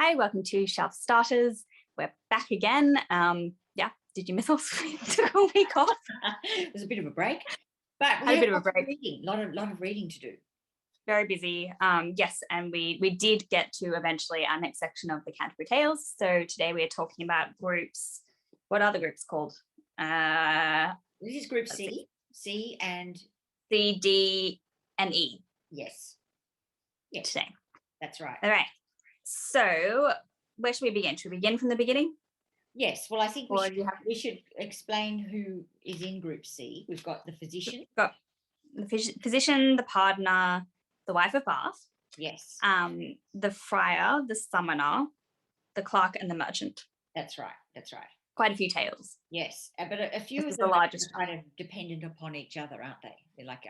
Hi, welcome to Shelf Starters. We're back again. Did you miss us? We took a week off. It was a bit of a break, but we Had a had bit of a break. reading, lot of reading to do. Very busy. Yes, and we did get to eventually our next section of the Canterbury Tales. So today we are talking about groups. What are the groups called? This is Group C, C and C, D, and E. Yes. Today. That's right. All right. So where should we begin? Should we begin from the beginning? Yes. Well, I think we should explain who is in Group C. We've got the physician. We've got the physician, the pardoner, the wife of Bath. Yes. The friar, the summoner, the clerk, and the merchant. That's right. That's right. Quite a few tales. Yes, but a few of them the largest are kind of dependent upon each other, aren't they? They're like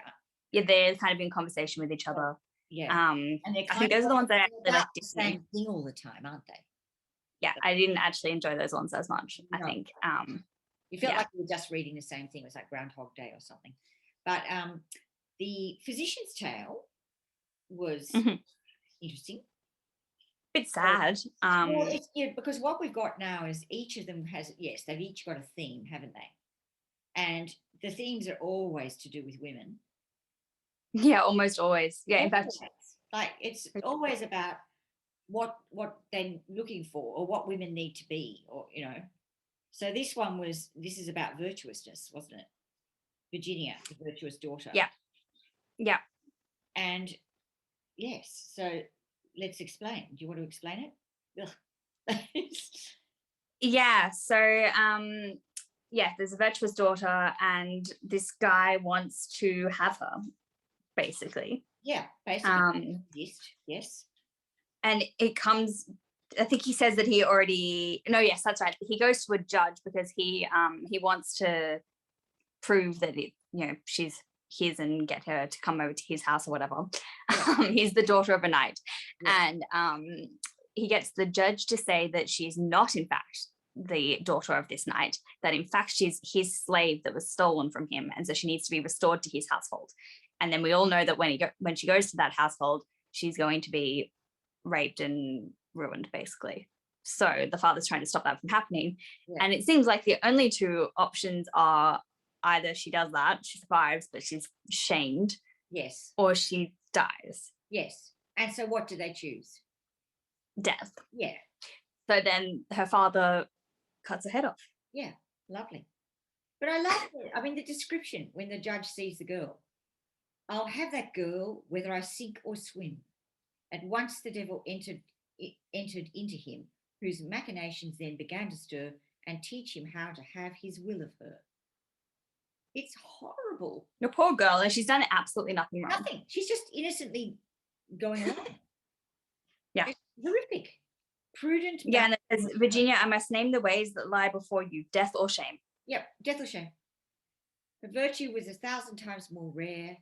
they're kind of in conversation with each other. Yeah. And I think those are the ones that I actually like the same thing all the time, aren't they? Yeah, I didn't actually enjoy those ones as much. No. I think you felt like you were just reading the same thing. It was like Groundhog Day or something. But the physician's tale was interesting. Bit sad. Well, because what we've got now is each of them they've each got a theme, haven't they? And the themes are always to do with women. Yeah, almost always. Yeah, in fact, like it's always about what they're looking for or what women need to be, or So this is about virtuousness, wasn't it? Virginia, the virtuous daughter. Yeah. And yes, so let's explain. Do you want to explain it? Yeah. So there's a virtuous daughter, and this guy wants to have her, basically. Yeah, basically. Yes. And it comes, I think he says that yes, that's right. He goes to a judge because he wants to prove that she's his and get her to come over to his house or whatever. Yeah. He's the daughter of a knight. Yeah. And he gets the judge to say that she's not in fact the daughter of this knight, that in fact she's his slave that was stolen from him, and so she needs to be restored to his household. And then we all know that when she goes to that household, she's going to be raped and ruined, basically. So the father's trying to stop that from happening. Yeah. And it seems like the only two options are either she does that, she survives, but she's shamed. Yes. Or she dies. Yes. And so what do they choose? Death. Yeah. So then her father cuts her head off. Yeah. Lovely. But I love it. I mean, the description when the judge sees the girl. I'll have that girl whether I sink or swim. At once the devil entered into him, whose machinations then began to stir and teach him how to have his will of her. It's horrible. Your poor girl, and she's done absolutely nothing wrong. Nothing. She's just innocently going along. Yeah. It's horrific. Prudent. Yeah, and it says, Virginia, I must name the ways that lie before you, death or shame. Yep, death or shame. Her virtue was 1,000 times more rare.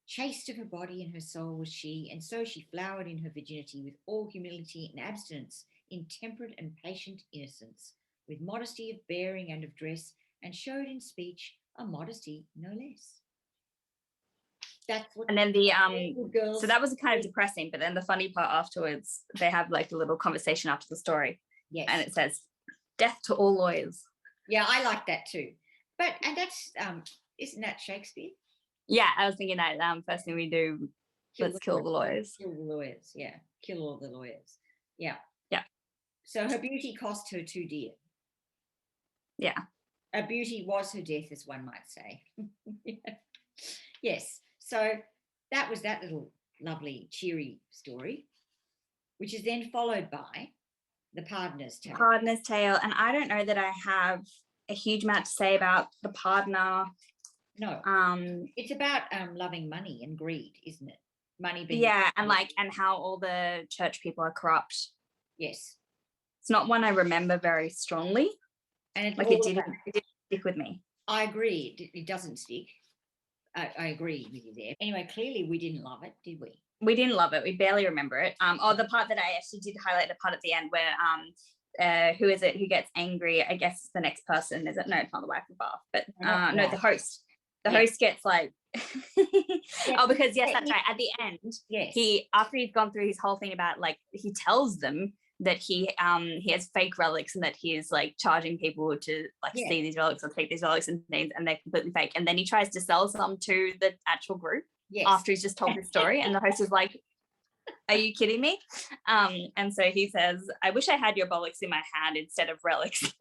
Chaste of her body and her soul was she, and so she flowered in her virginity with all humility and abstinence, in temperate and patient innocence, with modesty of bearing and of dress, and showed in speech a modesty no less. That's what. And then so that was kind of depressing, but then the funny part afterwards, they have like a little conversation after the story. Yes. And it says, "Death to all lawyers." Yeah, I like that too. And that's isn't that Shakespeare? Yeah, I was thinking that first thing we do, let's kill the lawyers. Kill the lawyers, yeah. Kill all the lawyers. Yeah. Yeah. So her beauty cost her too dear. Yeah. Her beauty was her death, as one might say. Yes. So that was that little lovely, cheery story, which is then followed by the pardoner's tale. Pardoner's tale. And I don't know that I have a huge amount to say about the pardoner. No, it's about loving money and greed, isn't it? Money being and how all the church people are corrupt. Yes, it's not one I remember very strongly, and it didn't stick with me. I agree, it doesn't stick. I agree with you there. Anyway, clearly we didn't love it, did we? We didn't love it. We barely remember it. The part that I actually did highlight, the part at the end where who is it who gets angry? I guess it's the next person. Is it? No, it's not the wife of Bath, but no, the host. The host gets like, because yes, that's right. At the end, yes, after he's gone through his whole thing about like, he tells them that he has fake relics and that he is like charging people to like see these relics or take these relics and things, and they're completely fake. And then he tries to sell some to the actual group after he's just told his story, and the host is like, are you kidding me? And so he says, I wish I had your bollocks in my hand instead of relics.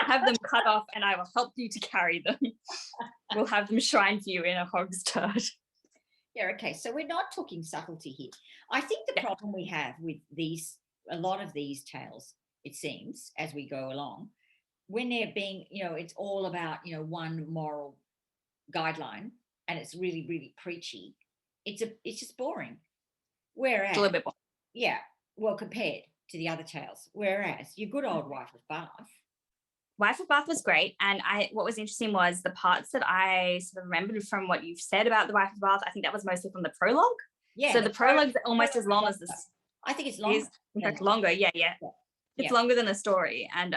Have them cut off and I will help you to carry them. We'll have them shrine for you in a hog's turd. Yeah, okay. So we're not talking subtlety here. I think the problem we have with a lot of these tales, it seems, as we go along, when they're being, it's all about, one moral guideline, and it's really, really preachy. It's just boring. Whereas, it's a little bit boring. Yeah, well, compared to the other tales. Whereas your good old Wife of Bath. Wife of Bath was great. And what was interesting was the parts that I sort of remembered from what you've said about the Wife of Bath. I think that was mostly from the prologue. Yeah. So the prologue's almost as long as this. I think it's longer. In fact, longer. Yeah. It's longer than the story. And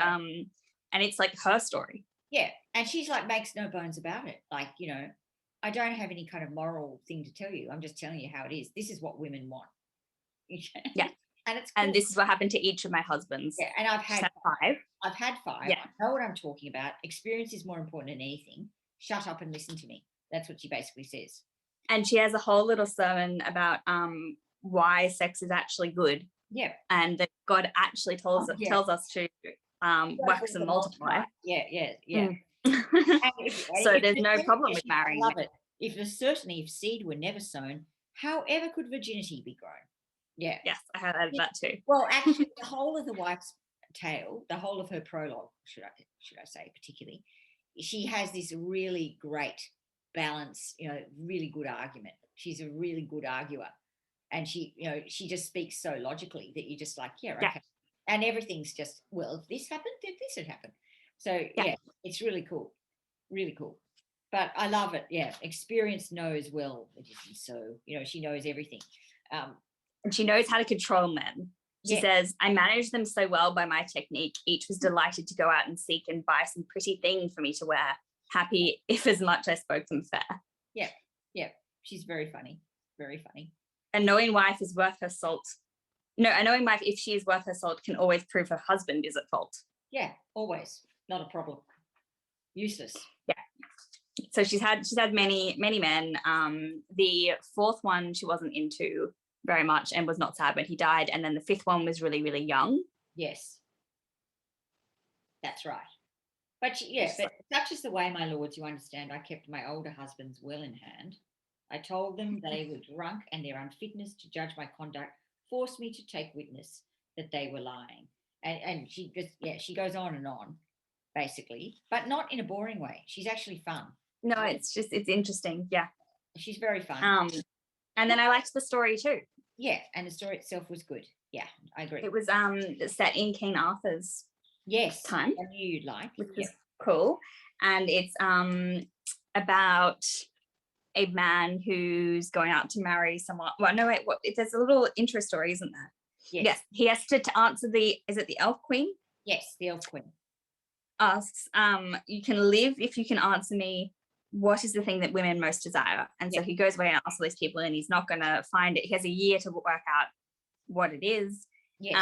it's like her story. Yeah. And she's like, makes no bones about it. Like, I don't have any kind of moral thing to tell you. I'm just telling you how it is. This is what women want. Yeah. And it's cool. And this is what happened to each of my husbands. Yeah. And I've had 5. I've had 5. Yeah. I know what I'm talking about. Experience is more important than anything. Shut up and listen to me. That's what she basically says. And she has a whole little sermon about why sex is actually good. Yeah. And that God actually tells us to wax and multiply. Yeah. So there's no problem with marrying. I love it. If seed were never sown, however could virginity be grown? Yeah. Yes, I had that too. Well, actually, the whole of the wife's tale, the whole of her prologue, should I say, particularly, she has this really great balance, really good argument. She's a really good arguer. And she just speaks so logically that you're just like, yeah, okay. Yeah. And everything's just, well, if this happened, then this would happen. So, yeah, it's really cool. Really cool. But I love it. Yeah. Experience knows well. So, she knows everything. And she knows how to control men. She says, I managed them so well by my technique. Each was delighted to go out and seek and buy some pretty thing for me to wear. Happy if as much I spoke them fair. Yeah. Yeah. She's very funny. Very funny. A knowing wife is worth her salt. No, a knowing wife, if she is worth her salt, can always prove her husband is at fault. Yeah, always. Not a problem. Useless. Yeah. So she's had many, many men. The 4th one she wasn't into very much and was not sad when he died. And then the 5th one was really, really young. Yes. That's right. But such is the way, my lords, you understand, I kept my older husbands well in hand. I told them they were drunk, and their unfitness to judge my conduct forced me to take witness that they were lying. And she just, she goes on and on, basically, but not in a boring way. She's actually fun. No, it's interesting. Yeah. She's very fun. And then I liked the story too. Yeah, and the story itself was good. Yeah, I agree. It was set in King Arthur's time. I knew you'd like. Which was cool. And it's about a man who's going out to marry someone. Well, no, wait, there's a little intro story, isn't there? Yes. He has to answer is it the Elf Queen? Yes, the Elf Queen. Asks, you can live if you can answer me, what is the thing that women most desire? And so he goes away and asks all these people, and he's not going to find it. He has a year to work out what it is. Yes.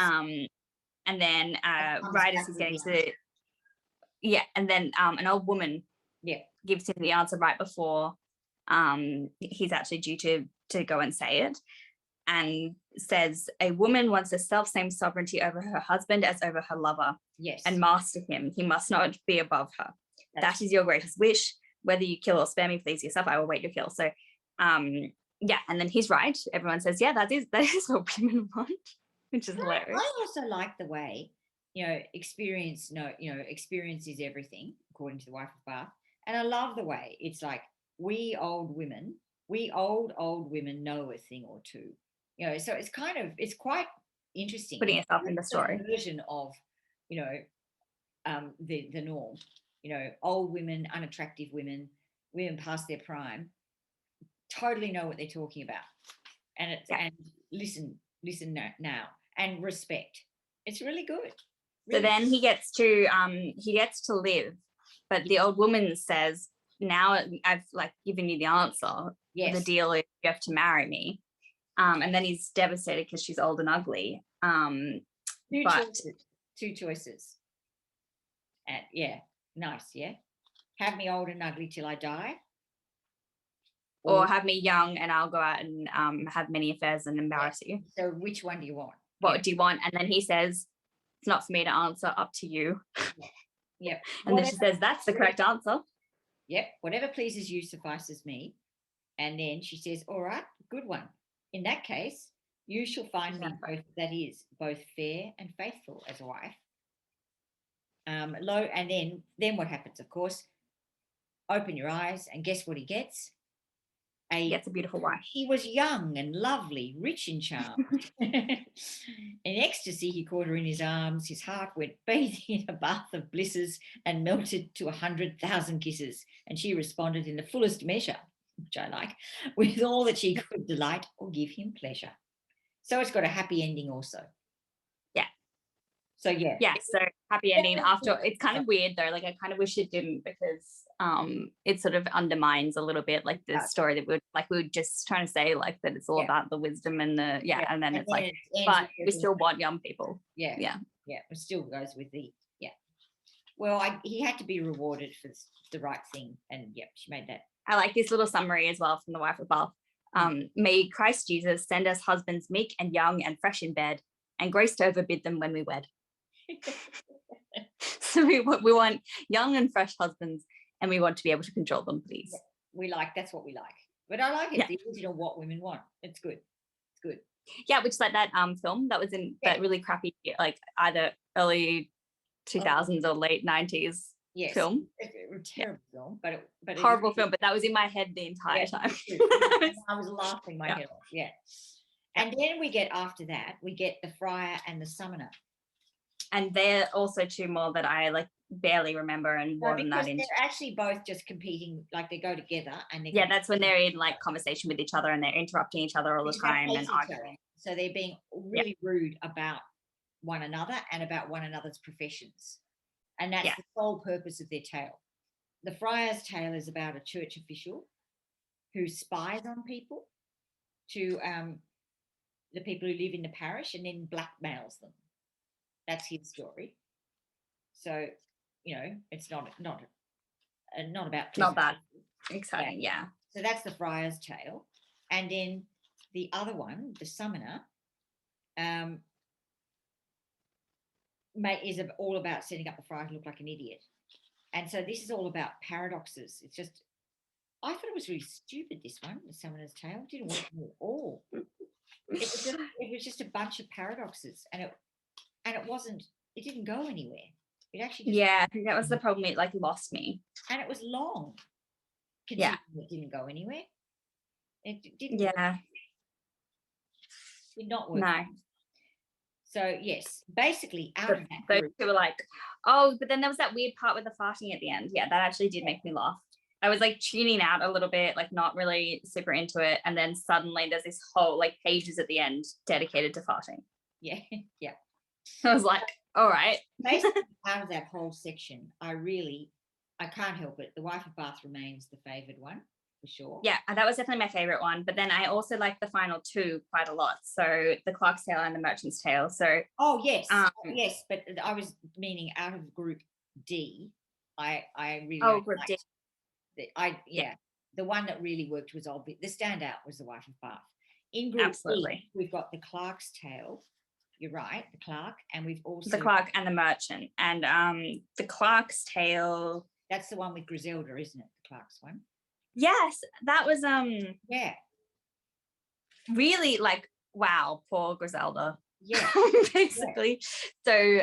And then right as he's getting to and then an old woman gives him the answer right before he's actually due to go and say it, and says, a woman wants the self-same sovereignty over her husband as over her lover. Yes. And master him. He must not be above her. That is your greatest wish. Whether you kill or spare me, please yourself, I will wait your kill. So and then he's right. Everyone says, that is what women want, which is hilarious. I also like the way, experience is everything, according to the Wife of Bath. And I love the way it's like, we old women know a thing or two. So it's quite interesting. Putting yourself in the story. Version of, the norm. Old women, unattractive women past their prime, totally know what they're talking about, and listen now and respect. It's really good. So then he gets to live, but the old woman says, now I've given you the answer. Yes. The deal is you have to marry me. And then he's devastated because she's old and ugly. Two choices. And yeah, nice, yeah. Have me old and ugly till I die. Or have me young and I'll go out and have many affairs and embarrass you. So which one do you want? What do you want? And then he says, it's not for me to answer, up to you. Yep. And then she says, that's the correct answer. Yep. Whatever pleases you suffices me. And then she says, all right, good one. In that case, you shall find me both, that is, both fair and faithful as a wife. And then what happens, of course? Open your eyes and guess what he gets? He gets a beautiful wife. He was young and lovely, rich in charm. In ecstasy, he caught her in his arms. His heart went bathing in a bath of blisses and melted to 100,000 kisses. And she responded in the fullest measure, which I like, with all that she could delight or give him pleasure. So it's got a happy ending also. Yeah. So yeah. Yeah, so happy ending after. It's kind of weird though. Like I kind of wish it didn't, because it sort of undermines a little bit like the story that we were just trying to say, like that it's all about the wisdom and the and then it's like, but we still want young people. Yeah. It still goes with the well, he had to be rewarded for the right thing, and she made that. I like this little summary as well from the wife of Bath. May Christ Jesus send us husbands meek and young and fresh in bed, and grace to overbid them when we wed. So we want young and fresh husbands, and we want to be able to control them, please. That's what we like. But I like it, the original What Women Want. It's good. It's good. Yeah, which is like that film that was in that really crappy, like either early 2000s or late 90s film. It's a terrible film, but horrible film, but that was in my head the entire time. I was laughing my head off. Yeah. And then we get, after that, we get the Friar and the Summoner. And they're also two more that I like barely remember and wasn't that into. They're actually both just competing, like they go together and that's when they're in like conversation with each other and they're interrupting each other all the time and arguing. So they're being really rude about one another and about one another's professions. And that's the sole purpose of their tale. The Friar's tale is about a church official who spies on people, to the people who live in the parish, and then blackmails them. That's his story. So, it's not about not that exciting. Yeah. So that's the Friar's tale, and then the other one, the Summoner, is all about setting up the friar to look like an idiot. And so this is all about paradoxes. It's just, I thought it was really stupid, this one, the Summoner's Tale. It didn't work at all. It was just a bunch of paradoxes, and it didn't go anywhere. It actually I think that was the problem. It like lost me. And it was long. It didn't go anywhere. It didn't work. Did not work. No. So yes, basically out of that those group, two were like, oh, but then there was that weird part with the farting at the end. Yeah, that actually did make me laugh. I was like tuning out a little bit, like not really super into it, and then suddenly there's this whole like pages at the end dedicated to farting. Yeah. I was like, all right. Basically, out of that whole section, I can't help it. The Wife of Bath remains the favoured one, for sure. Yeah, and that was definitely my favourite one. But then I also like the final two quite a lot. So the Clerk's Tale and the Merchant's Tale. So yes, but I was meaning out of group D. I really group D. The one that really worked was obvious. The standout was the Wife of Bath. In group D, we've got the Clerk's Tale. You're right, the Clerk, and we've also the Clerk and the Merchant, and the Clerk's Tale. That's the one with Griselda, isn't it? The Clerk's one. Yes, that was really like, wow, poor Griselda. Yeah, basically. So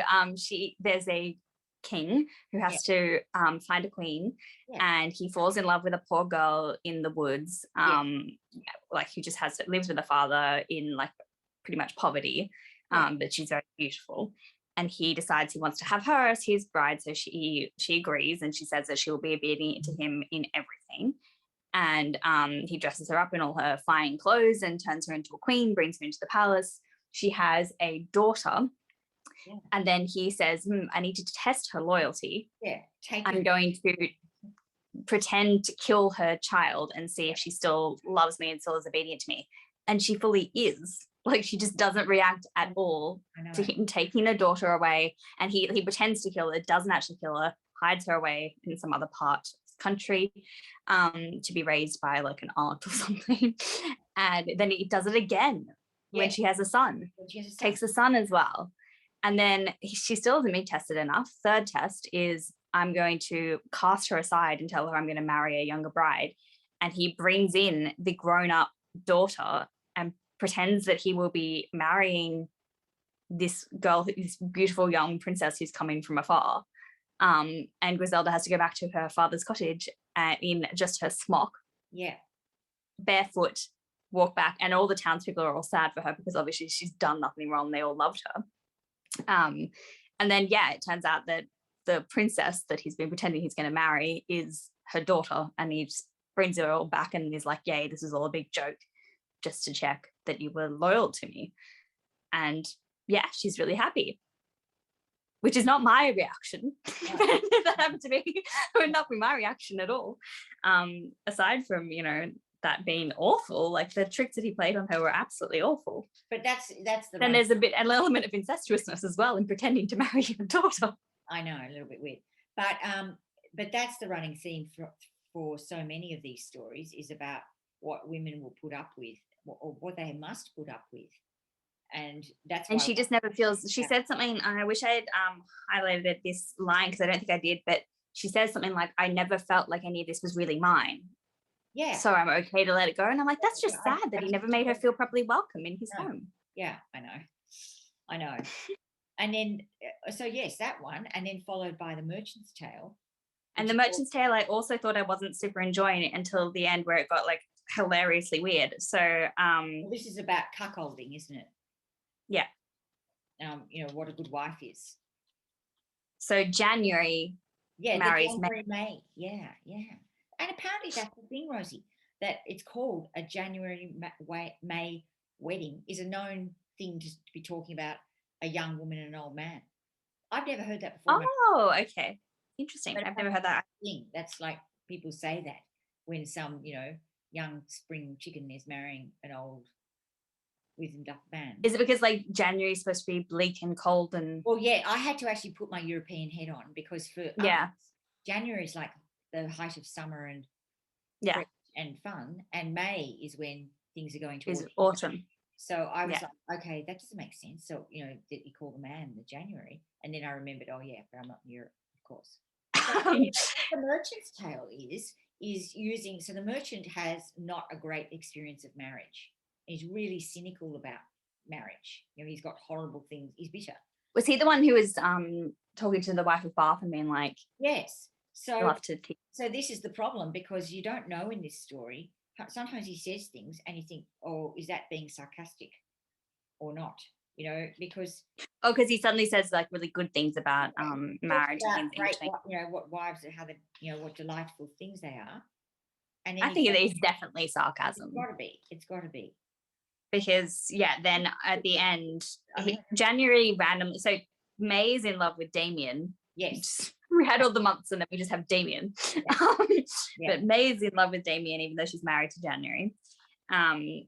there's a king who has to find a queen, and he falls in love with a poor girl in the woods, like who just lives with a father in like pretty much poverty. But she's very beautiful, and he decides he wants to have her as his bride. So she agrees, and she says that she will be obedient to him in everything. And he dresses her up in all her fine clothes and turns her into a queen, brings her into the palace. She has a daughter, and then he says, I need to test her loyalty. I'm going to pretend to kill her child and see if she still loves me and still is obedient to me. And she fully is. Like, she just doesn't react at all to him taking her daughter away. And he pretends to kill her, doesn't actually kill her, hides her away in some other part of the country to be raised by like an aunt or something. And then he does it again when she has a son. Takes the son as well. And then she still hasn't been tested enough. Third test is, I'm going to cast her aside and tell her I'm going to marry a younger bride. And he brings in the grown-up daughter and pretends that he will be marrying this girl, this beautiful young princess who's coming from afar. And Griselda has to go back to her father's cottage in just her smock. Yeah. Barefoot, walk back, and all the townspeople are all sad for her because obviously she's done nothing wrong. They all loved her. And then, it turns out that the princess that he's been pretending he's going to marry is her daughter, and he just brings her all back and is like, yay, this is all a big joke, just to check that you were loyal to me. And she's really happy, which is not my reaction. If that happened to me, it would not be my reaction at all. Aside from, that being awful, like the tricks that he played on her were absolutely awful. But that's the. Then there's an element of incestuousness as well in pretending to marry your daughter. I know, a little bit weird, but that's the running theme for so many of these stories, is about what women will put up with, or what they must put up with. And that's why. And she just never feels. She said something. I wish I had highlighted this line because I don't think I did. But she says something like, "I never felt like any of this was really mine. Yeah. So I'm okay to let it go." And I'm like, that's just sad that he never made her feel properly welcome in his home. Yeah, I know. And then, so yes, that one, and then followed by The Merchant's Tale. And The Merchant's Tale, I also thought I wasn't super enjoying it until the end, where it got like hilariously weird. So this is about cuckolding, isn't it? Yeah. What a good wife is. So January marries May. Yeah. And apparently that's the thing, Rosie, that it's called a January May wedding is a known thing to be talking about a young woman and an old man. I've never heard that before. Oh, okay. Interesting. I've never heard that. That's like, people say that when some, young spring chicken is marrying an old wizened up man. Is it because like January is supposed to be bleak and cold and? Well, yeah, I had to actually put my European head on because for January is like the height of summer and fun, and May is when things are going to autumn. So I was like, okay, that doesn't make sense. So that you call the man the January, and then I remembered, but I'm not in Europe, of course. The Merchant's Tale is using. So the merchant has not a great experience of marriage. He's really cynical about marriage. He's got horrible things. He's bitter. Was he the one who was talking to the wife of Bath and being like, yes? So this is the problem, because you don't know in this story. Sometimes he says things and you think, oh, is that being sarcastic or not? Because he suddenly says like really good things about marriage, and great, what wives, how they, what delightful things they are. And I think it is definitely sarcasm. It's got to be. Because then at the end, January randomly. So May is in love with Damien. Yes. We had all the months and then we just have Damien. But May is in love with Damien, even though she's married to January. And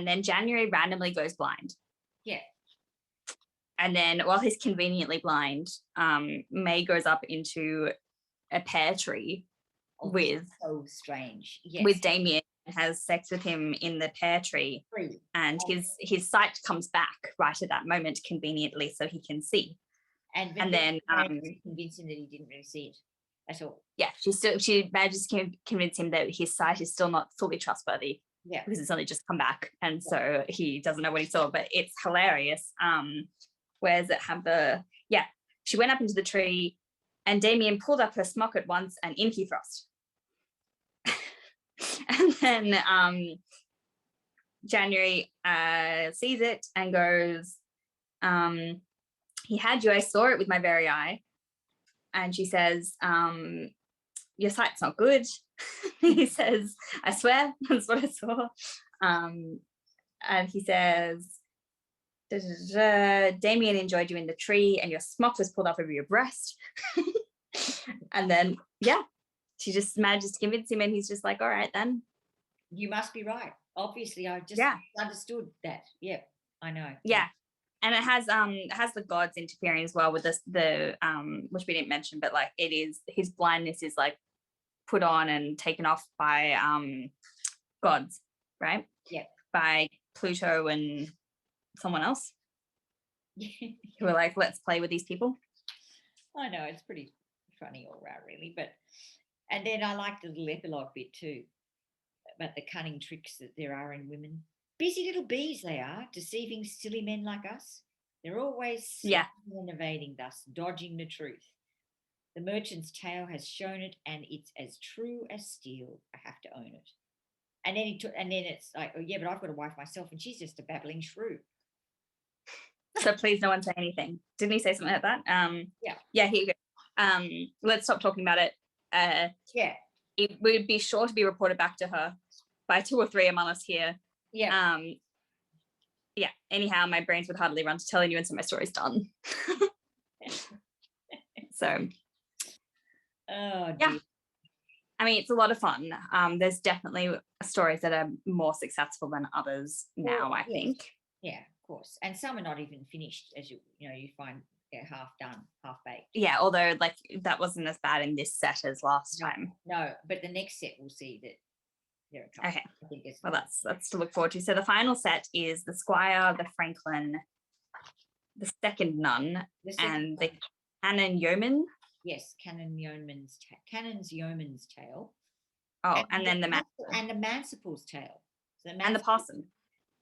then January randomly goes blind. Yeah. And then while he's conveniently blind, May goes up into a pear tree with so strange. Yes. With Damien, has sex with him in the pear tree. And his sight comes back right at that moment conveniently so he can see. And then convince him that he didn't really see it at all. Yeah, she manages to convince him that his sight is still not fully trustworthy. Yeah, because it's only just come back, and so he doesn't know what he saw. But it's hilarious. Where does it have the? Yeah, she went up into the tree, and Damien pulled up her smock at once, and in he thrust. And then January sees it and goes, he had you, I saw it with my very eye. And she says, your sight's not good. He says, I swear, that's what I saw. And he says, Damien enjoyed you in the tree and your smock was pulled up over your breast. And then, she just manages to convince him, and he's just like, all right, then. You must be right. Obviously, I just understood that. Yeah. I know. Yeah. And it has the gods interfering as well with this, the which we didn't mention, but like it is, his blindness is like put on and taken off by gods, right? Yeah. By Pluto and someone else who are like, let's play with these people. I know, it's pretty funny all round, really. But and then I like the little epilogue bit too about the cunning tricks that there are in women. Busy little bees they are, deceiving silly men like us. They're always Yeah. and evading, thus dodging the truth. The merchant's tale has shown it, and it's as true as steel. I have to own it. And then and then it's like, oh yeah, but I've got a wife myself, and she's just a babbling shrew. So please, no one say anything. Didn't he say something like that? Yeah. Yeah. Here you go. Let's stop talking about it. Yeah. It would be sure to be reported back to her by 2 or 3 among us here. Yeah. Yeah. Anyhow, my brains would hardly run to telling you, and so my story's done. So. Oh, yeah. I mean, it's a lot of fun. There's definitely stories that are more successful than others now, I think. Yeah, of course. And some are not even finished, as you find they're half done, half baked. Yeah, although like that wasn't as bad in this set as last time. No, but the next set we'll see that there are a couple. Okay. I think well, that's to look forward to. So the final set is the Squire, the Franklin, the Second Nun, and the Canon Yeoman. Yes, Canon's Yeoman's Tale. Oh, and then the Manciple's Tale. So and the Parson.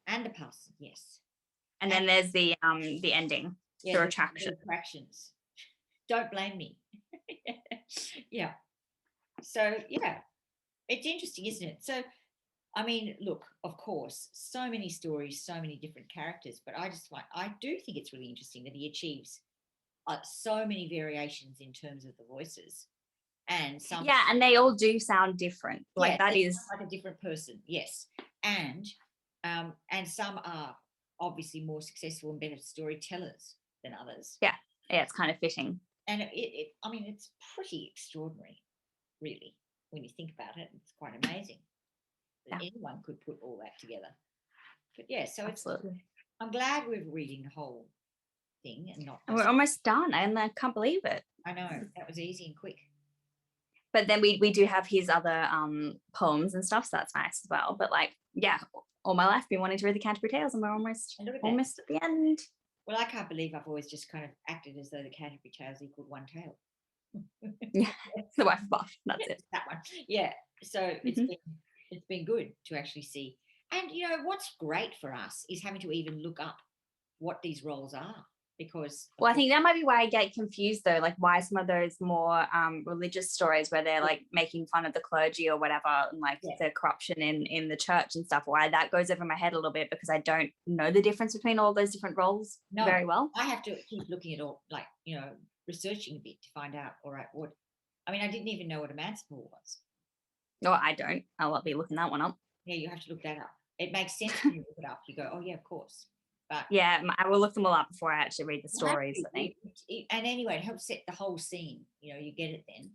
And the Parson, yes. And then there's the ending, the retraction. The retractions. Don't blame me. Yeah. So yeah, it's interesting, isn't it? So, I mean, look, of course, so many stories, so many different characters, but I do think it's really interesting that he achieves so many variations in terms of the voices, and some. Yeah, and they all do sound different. Like that is like a different person. Yes, and some are obviously more successful and better storytellers than others. Yeah, it's kind of fitting. And I mean, it's pretty extraordinary, really, when you think about it. It's quite amazing that anyone could put all that together. But yeah, so absolutely. I'm glad we're reading the whole thing and not. And we're almost done, and I can't believe it. I know, that was easy and quick. But then we do have his other poems and stuff, so that's nice as well. But like, yeah, all my life been wanting to read the Canterbury Tales, and we're almost at the end. Well, I can't believe I've always just kind of acted as though the Canterbury Tales equaled one tale. Yeah, it's the wife of Buff. That's it. That one. Yeah. So it's been good to actually see. And what's great for us is having to even look up what these roles are, because I think that might be why I get confused though, like why some of those more religious stories where they're like making fun of the clergy or whatever, and like the corruption in the church and stuff, why that goes over my head a little bit, because I don't know the difference between all those different roles very well. I have to keep looking at all, like, researching a bit to find out, all right, I didn't even know what a manciple was. No, I don't. I'll be looking that one up. Yeah, you have to look that up. It makes sense when you look it up. You go, oh yeah, of course. But yeah, I will look them all up before I actually read the stories, I think. And anyway, it helps set the whole scene. You get it then.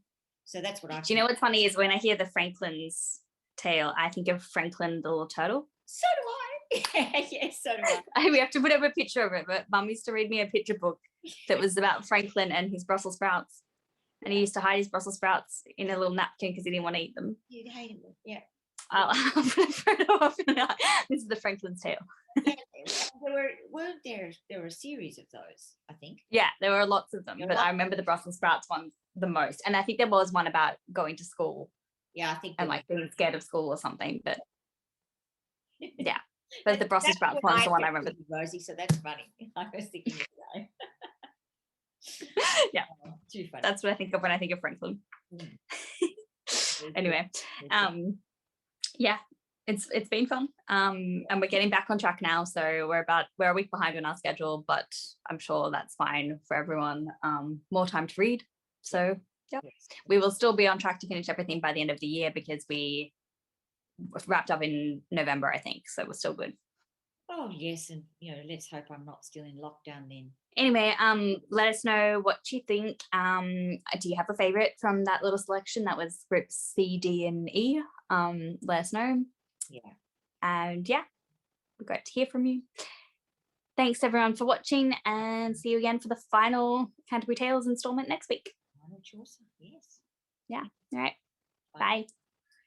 So that's what I do. You know what's funny is when I hear the Franklin's tale, I think of Franklin the little turtle. So do I. Yes, so do I. We have to put up a picture of it, but Mum used to read me a picture book that was about Franklin and his Brussels sprouts. And he used to hide his Brussels sprouts in a little napkin because he didn't want to eat them. You'd hate them, yeah. I'll put a photo of it. This is the Franklin's tale. Yeah, there were a series of those, I think. Yeah, there were lots of them, but I remember the Brussels sprouts one the most. And I think there was one about going to school. Yeah, I think. And like being scared of school or something, but yeah. But the Brussels sprouts one's the one I remember. Rosie, so that's funny. I was thinking of that. Yeah, too funny. That's what I think of when I think of Franklin. Anyway, yeah, it's been fun, and we're getting back on track now. So we're a week behind on our schedule, but I'm sure that's fine for everyone. More time to read, so yeah, we will still be on track to finish everything by the end of the year, because we wrapped up in November, I think. So we're still good. Oh yes, and let's hope I'm not still in lockdown then. Anyway, let us know what you think. Do you have a favorite from that little selection that was groups C, D, and E? Let us know. Yeah. And yeah, we're great to hear from you. Thanks everyone for watching, and see you again for the final Canterbury Tales installment next week. Final Chaucer, yes. Yeah. All right. Bye. Bye.